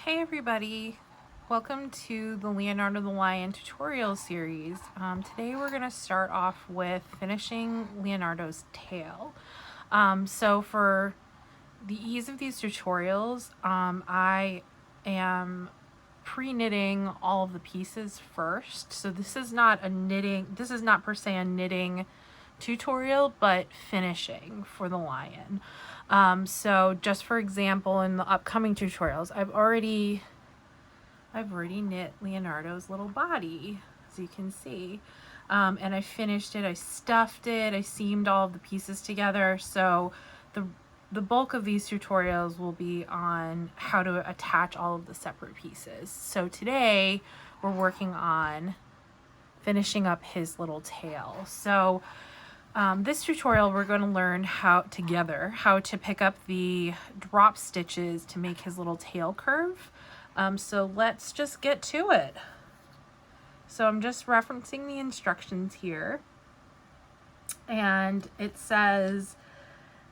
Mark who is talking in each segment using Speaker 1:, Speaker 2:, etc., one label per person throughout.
Speaker 1: Hey everybody, welcome to the Leonardo the Lion tutorial series. Today we're going to start off with finishing Leonardo's tail. So for the ease of these tutorials, I am pre-knitting all of the pieces first. So this is not per se a knitting tutorial, but finishing for the lion. So just for example, in the upcoming tutorials, I've already knit Leonardo's little body, as you can see. And I finished it, I stuffed it, I seamed all of the pieces together. So the bulk of these tutorials will be on how to attach all of the separate pieces. So today we're working on finishing up his little tail. So this tutorial we're going to learn how to pick up the drop stitches to make his little tail curve. So let's just get to it. So I'm just referencing the instructions here, and it says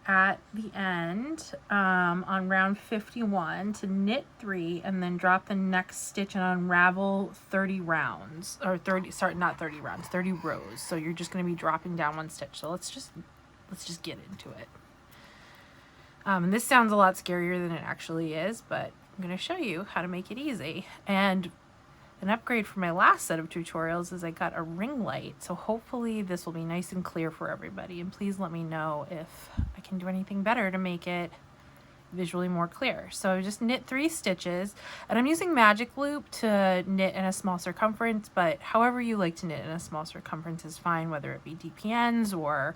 Speaker 1: at the end on round 51 to knit 3 and then drop the next stitch and unravel 30 rounds, or 30 rows. So you're just going to be dropping down one stitch. So let's just get into it. And this sounds a lot scarier than it actually is, but I'm going to show you how to make it easy. And an upgrade from my last set of tutorials is I got a ring light, so hopefully this will be nice and clear for everybody. And please let me know if I can do anything better to make it visually more clear. So I just knit 3 stitches, and I'm using magic loop to knit in a small circumference, but however you like to knit in a small circumference is fine, whether it be DPNs or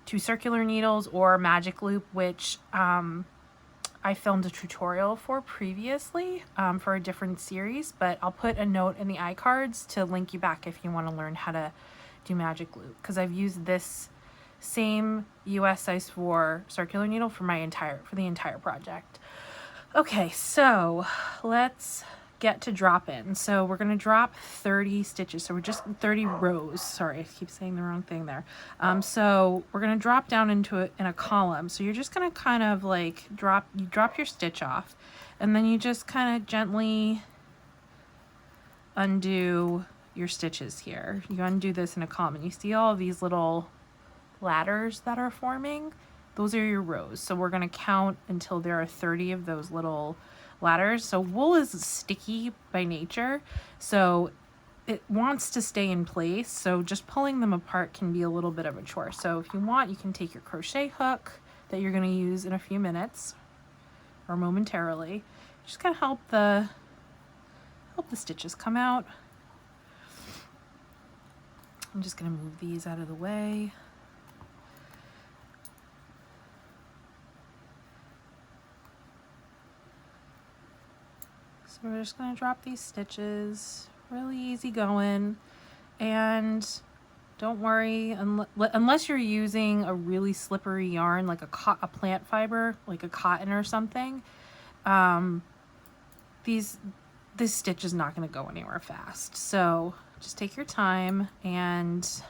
Speaker 1: 2 circular needles or magic loop, which I filmed a tutorial for previously for a different series, but I'll put a note in the iCards to link you back if you want to learn how to do magic loop, because I've used this same US size 4 circular needle for the entire project. Okay, so let's get to drop in. So we're going to drop 30 stitches. So we're just 30 rows. Sorry, I keep saying the wrong thing there. So we're going to drop down in a column. So you're just going to kind of like drop your stitch off, and then you just kind of gently undo your stitches here. You undo this in a column, and you see all of these little ladders that are forming. Those are your rows. So we're going to count until there are 30 of those little ladders. So wool is sticky by nature, so it wants to stay in place. So just pulling them apart can be a little bit of a chore. So if you want, you can take your crochet hook that you're going to use in a few minutes or momentarily. Just kind of help the stitches come out. I'm just going to move these out of the way. So we're just going to drop these stitches, really easy going, and don't worry, unless you're using a really slippery yarn like a plant fiber, like a cotton or something, this stitch is not going to go anywhere fast. So just take your time, and let's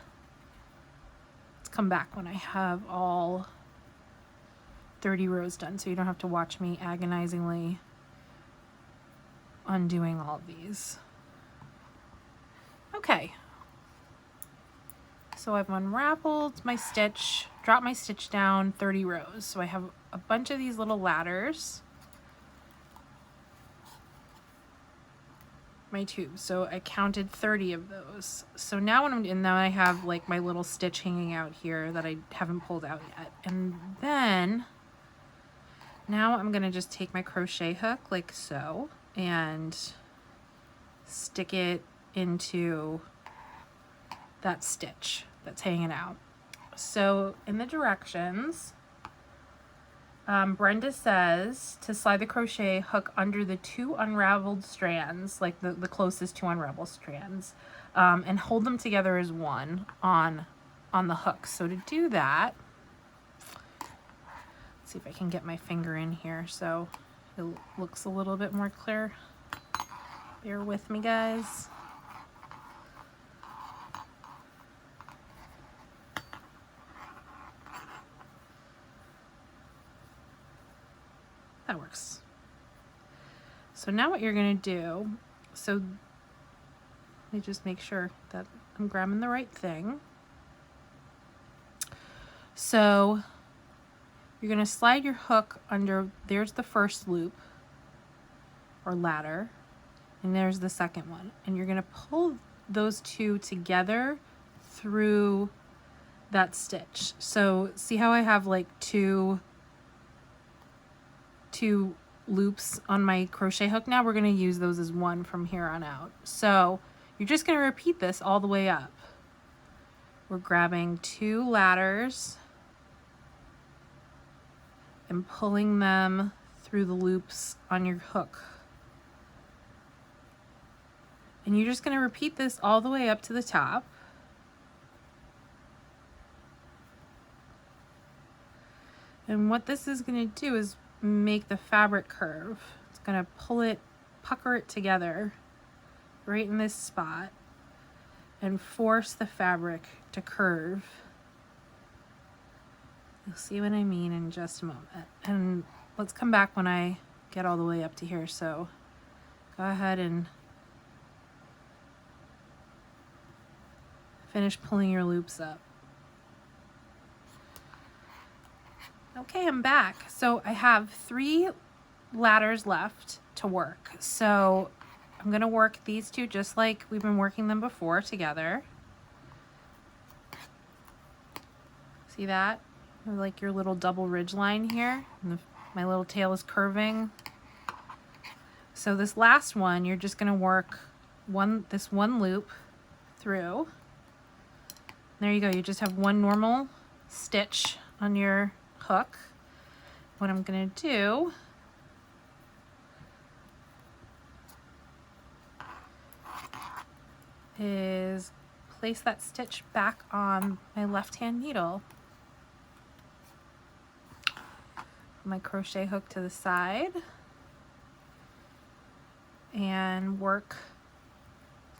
Speaker 1: come back when I have all 30 rows done, so you don't have to watch me agonizingly undoing all of these. Okay, so I've unraveled my stitch, dropped my stitch down 30 rows. So I have a bunch of these little ladders, my tubes. So I counted 30 of those. So now now I have like my little stitch hanging out here that I haven't pulled out yet. And then now I'm gonna just take my crochet hook like so and stick it into that stitch that's hanging out. So in the directions, Brenda says to slide the crochet hook under the 2 unraveled strands, like the closest 2 unraveled strands, and hold them together as one on the hook. So to do that, let's see if I can get my finger in here so it looks a little bit more clear. Bear with me, guys. That works. So now what you're gonna do, so let me just make sure that I'm grabbing the right thing. So you're gonna slide your hook under, there's the first loop or ladder, and there's the second one. And you're gonna pull those two together through that stitch. So see how I have like two loops on my crochet hook now? We're gonna use those as one from here on out. So you're just gonna repeat this all the way up. We're grabbing two ladders and pulling them through the loops on your hook. And you're just gonna repeat this all the way up to the top. And what this is gonna do is make the fabric curve. It's gonna pull it, pucker it together right in this spot and force the fabric to curve. You'll see what I mean in just a moment. And let's come back when I get all the way up to here. So go ahead and finish pulling your loops up. Okay, I'm back. So I have 3 ladders left to work. So I'm gonna work these two just like we've been working them before together. See that? Like your little double ridge line here. And my little tail is curving. So this last one, you're just gonna work this one loop through. There you go, you just have one normal stitch on your hook. What I'm gonna do is place that stitch back on my left-hand needle. My crochet hook to the side and work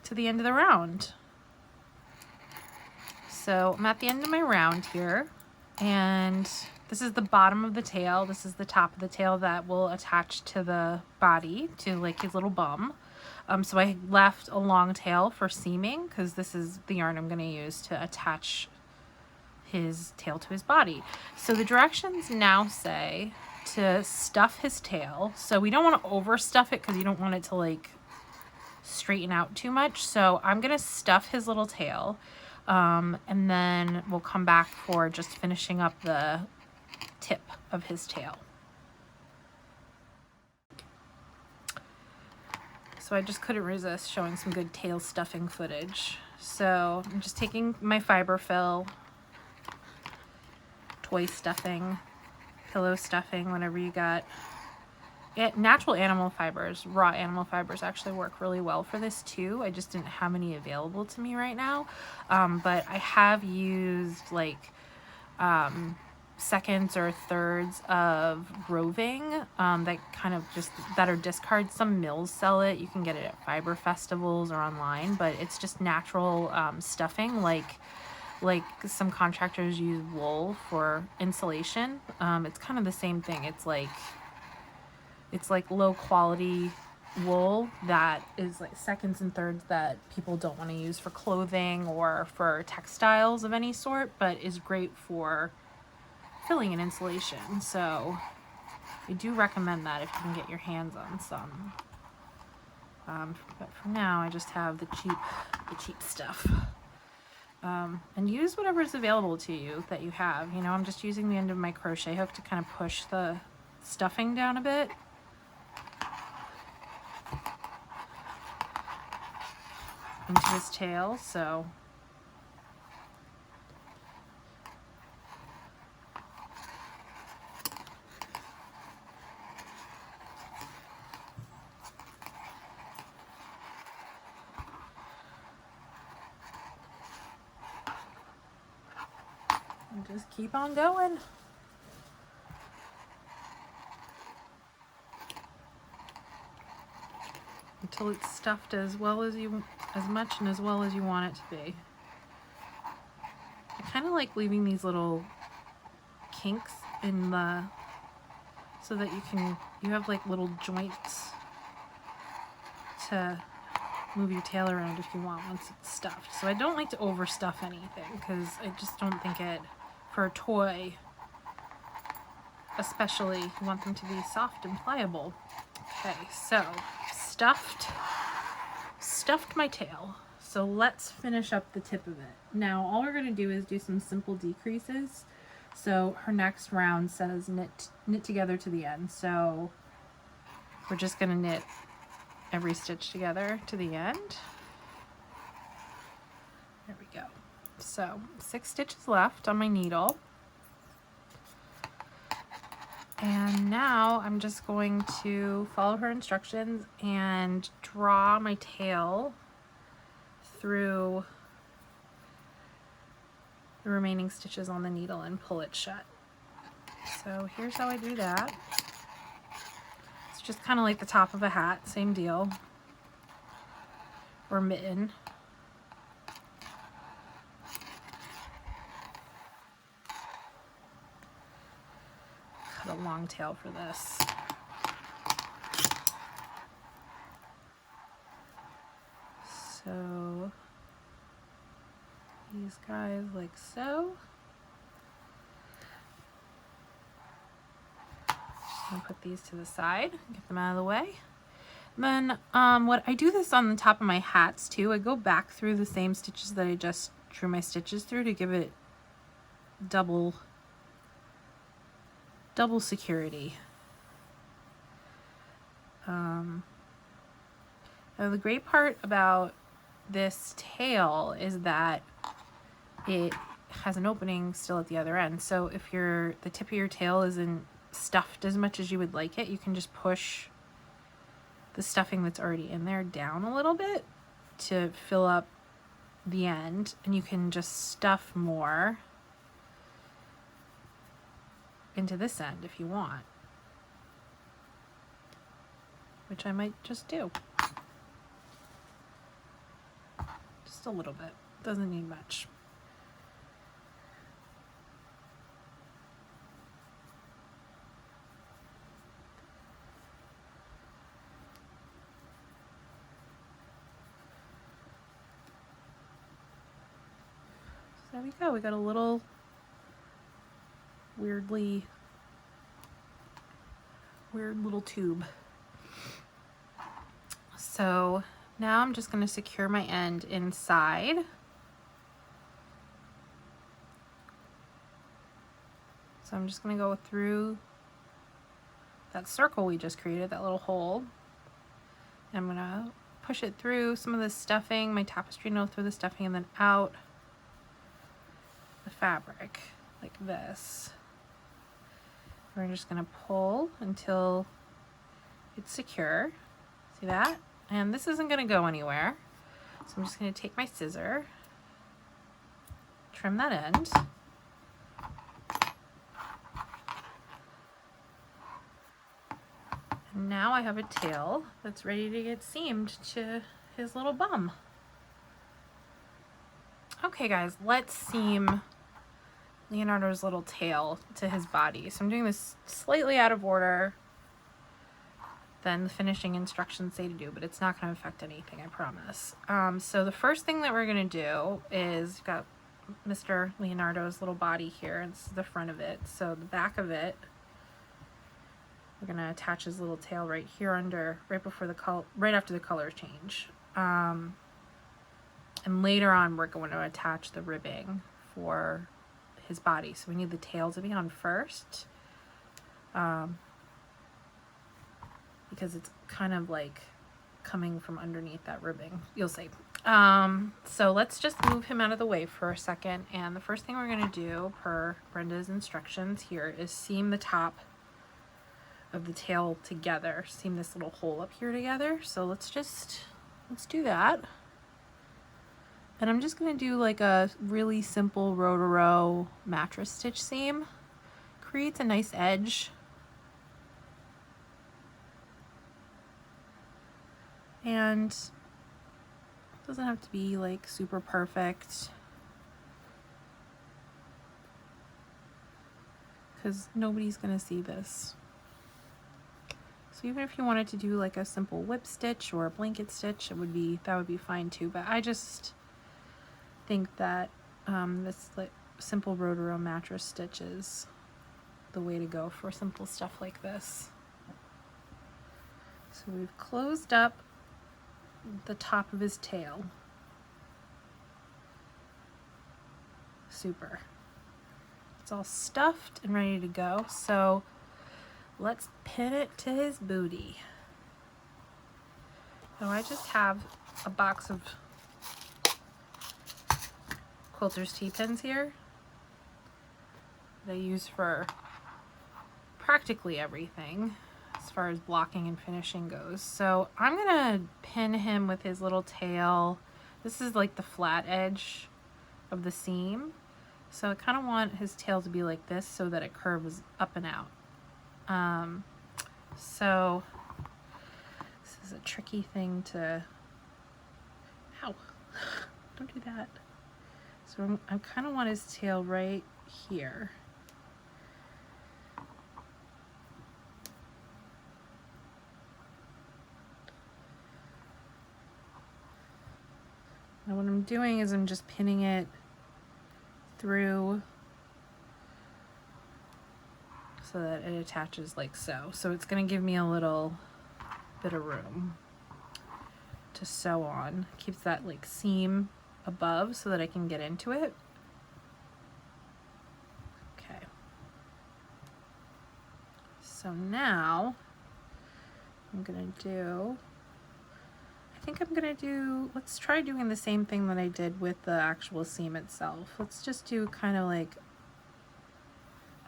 Speaker 1: to the end of the round. So I'm at the end of my round here, and this is the bottom of the tail. This is the top of the tail that will attach to the body, to like his little bum. So I left a long tail for seaming because this is the yarn I'm going to use to attach his tail to his body. So the directions now say to stuff his tail. So we don't want to overstuff it because you don't want it to like straighten out too much. So I'm going to stuff his little tail. And then we'll come back for just finishing up the tip of his tail. So I just couldn't resist showing some good tail stuffing footage. So I'm just taking my fiber fill, toy stuffing, pillow stuffing, whatever you got. Natural animal fibers, raw animal fibers actually work really well for this too. I just didn't have any available to me right now. But I have used like seconds or thirds of roving that kind of just, that are discards. Some mills sell it. You can get it at fiber festivals or online, but it's just natural stuffing, like some contractors use wool for insulation. It's kind of the same thing. It's like low quality wool that is like seconds and thirds that people don't want to use for clothing or for textiles of any sort, but is great for filling and insulation. So I do recommend that if you can get your hands on some. But for now, I just have the cheap stuff. And use whatever is available to you that you have. You know, I'm just using the end of my crochet hook to kind of push the stuffing down a bit. Into his tail, so and just keep on going. Until it's stuffed as much and as well as you want it to be. I kind of like leaving these little kinks in the, so that you have like little joints to move your tail around if you want once it's stuffed. So I don't like to overstuff anything because I just don't think it, for a toy especially, you want them to be soft and pliable. Okay, so stuffed my tail. So let's finish up the tip of it. Now all we're going to do is do some simple decreases. So her next round says knit together to the end. So we're just going to knit every stitch together to the end. There we go. So 6 stitches left on my needle. And now I'm just going to follow her instructions and draw my tail through the remaining stitches on the needle and pull it shut. So here's how I do that. It's just kind of like the top of a hat, same deal, or mitten. Cut a long tail for this. So these guys like so. Just gonna put these to the side, get them out of the way. And then what I do this on the top of my hats too. I go back through the same stitches that I just drew my stitches through to give it double security. Now the great part about this tail is that it has an opening still at the other end. So if the tip of your tail isn't stuffed as much as you would like it, you can just push the stuffing that's already in there down a little bit to fill up the end, and you can just stuff more into this end if you want, which I might just do. Just a little bit, doesn't need much. So there we go, we got a little weird little tube. So now I'm just going to secure my end inside. So I'm just going to go through that circle we just created, that little hole. And I'm going to push it through some of the stuffing, my tapestry needle through the stuffing, and then out the fabric like this. We're just going to pull until it's secure. See that? And this isn't going to go anywhere. So I'm just going to take my scissor, trim that end. And now I have a tail that's ready to get seamed to his little bum. Okay guys, let's seam Leonardo's little tail to his body. So I'm doing this slightly out of order than the finishing instructions say to do, but it's not going to affect anything, I promise. So the first thing that we're going to do is, you've got Mr. Leonardo's little body here, and this is the front of it. So the back of it, we're going to attach his little tail right here under, right after the color change. And later on, we're going to attach the ribbing for his body. So we need the tail to be on first. Because it's kind of like coming from underneath that ribbing. You'll see. So let's just move him out of the way for a second. And the first thing we're going to do, per Brenda's instructions here, is seam the top of the tail together. Seam this little hole up here together. So let's do that. And I'm just going to do like a really simple row to row mattress stitch seam. Creates a nice edge. And it doesn't have to be like super perfect, because nobody's gonna see this. So So even if you wanted to do like a simple whip stitch or a blanket stitch, that would be fine too. But I just think that this like simple Rotaro mattress stitch is the way to go for simple stuff like this. So we've closed up the top of his tail. Super. It's all stuffed and ready to go. So let's pin it to his booty. Now I just have a box of quilter's T-pins here that I use for practically everything as far as blocking and finishing goes. So I'm gonna pin him with his little tail. This is like the flat edge of the seam. So I kind of want his tail to be like this so that it curves up and out. So this is a tricky thing to, ow, don't do that. So I kind of want his tail right here. Now what I'm doing is I'm just pinning it through so that it attaches like so. So it's going to give me a little bit of room to sew on. Keeps that like seam above so that I can get into it. Okay. So now I'm going to do, let's try doing the same thing that I did with the actual seam itself. Let's just do kind of like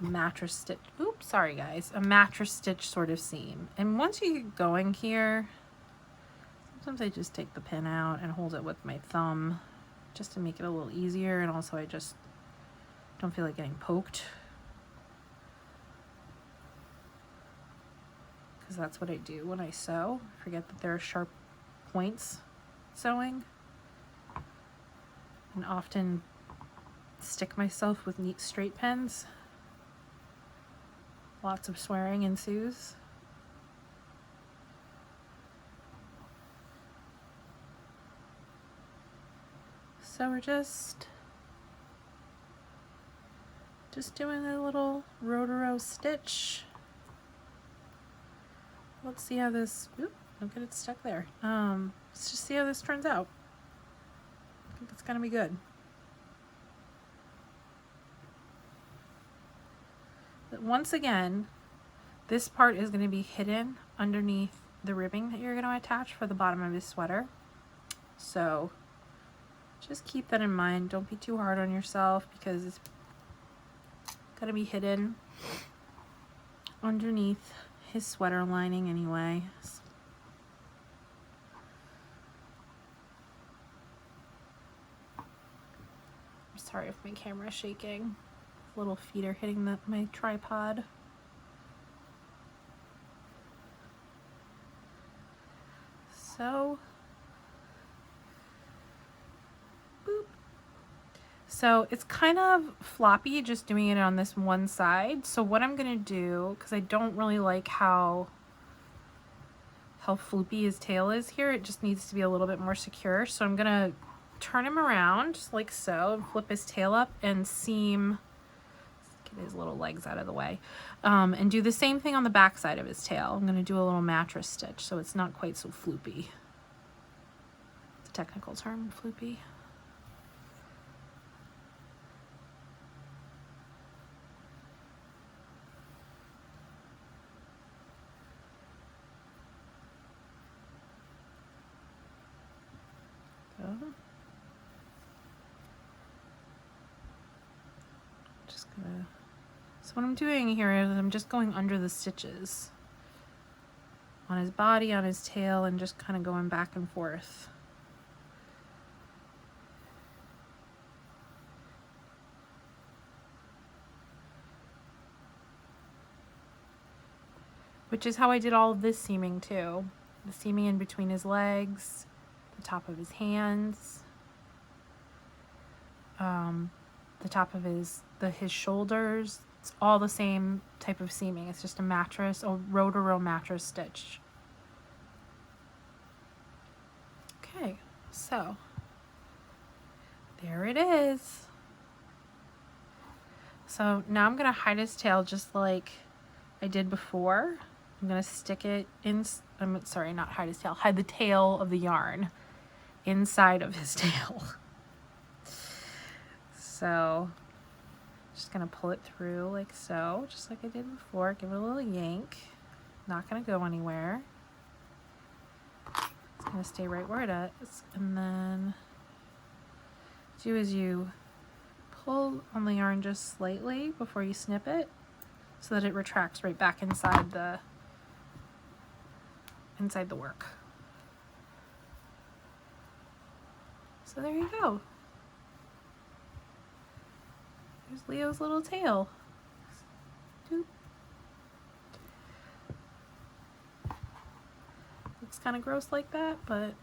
Speaker 1: a mattress stitch. Oops, sorry guys. A mattress stitch sort of seam. And once you get going here, sometimes I just take the pin out and hold it with my thumb just to make it a little easier. And also I just don't feel like getting poked, because that's what I do when I sew. I forget that there are sharp points sewing, and often stick myself with neat straight pins. Lots of swearing ensues. So we're just doing a little Rotaro stitch. Let's see how this, oop, don't get it stuck there. Let's just see how this turns out. I think it's gonna be good. But once again, this part is gonna be hidden underneath the ribbing that you're gonna attach for the bottom of his sweater. So just keep that in mind. Don't be too hard on yourself, because it's gonna be hidden underneath his sweater lining anyway. I'm sorry if my camera is shaking. Little feet are hitting my tripod. So, boop. So it's kind of floppy just doing it on this one side. So what I'm gonna do, because I don't really like how floopy his tail is here, it just needs to be a little bit more secure. So I'm gonna turn him around like so and flip his tail up and seam, get his little legs out of the way, and do the same thing on the back side of his tail. I'm gonna do a little mattress stitch so it's not quite so floopy. It's a technical term, floopy. So what I'm doing here is I'm just going under the stitches on his body, on his tail, and just kind of going back and forth. Which is how I did all of this seaming too. The seaming in between his legs, the top of his hands, the top of his shoulders, It's all the same type of seaming. It's just a mattress, a row-to-row mattress stitch. Okay, so there it is. So now I'm gonna hide his tail just like I did before. I'm gonna stick it in, sorry, not hide his tail, hide the tail of the yarn inside of his tail. So just gonna pull it through like so, just like I did before. Give it a little yank. Not gonna go anywhere. It's gonna stay right where it is. And then do is you pull on the yarn just slightly before you snip it so that it retracts right back inside the work. So there you go. There's Leo's little tail. Doop. Looks kind of gross like that, but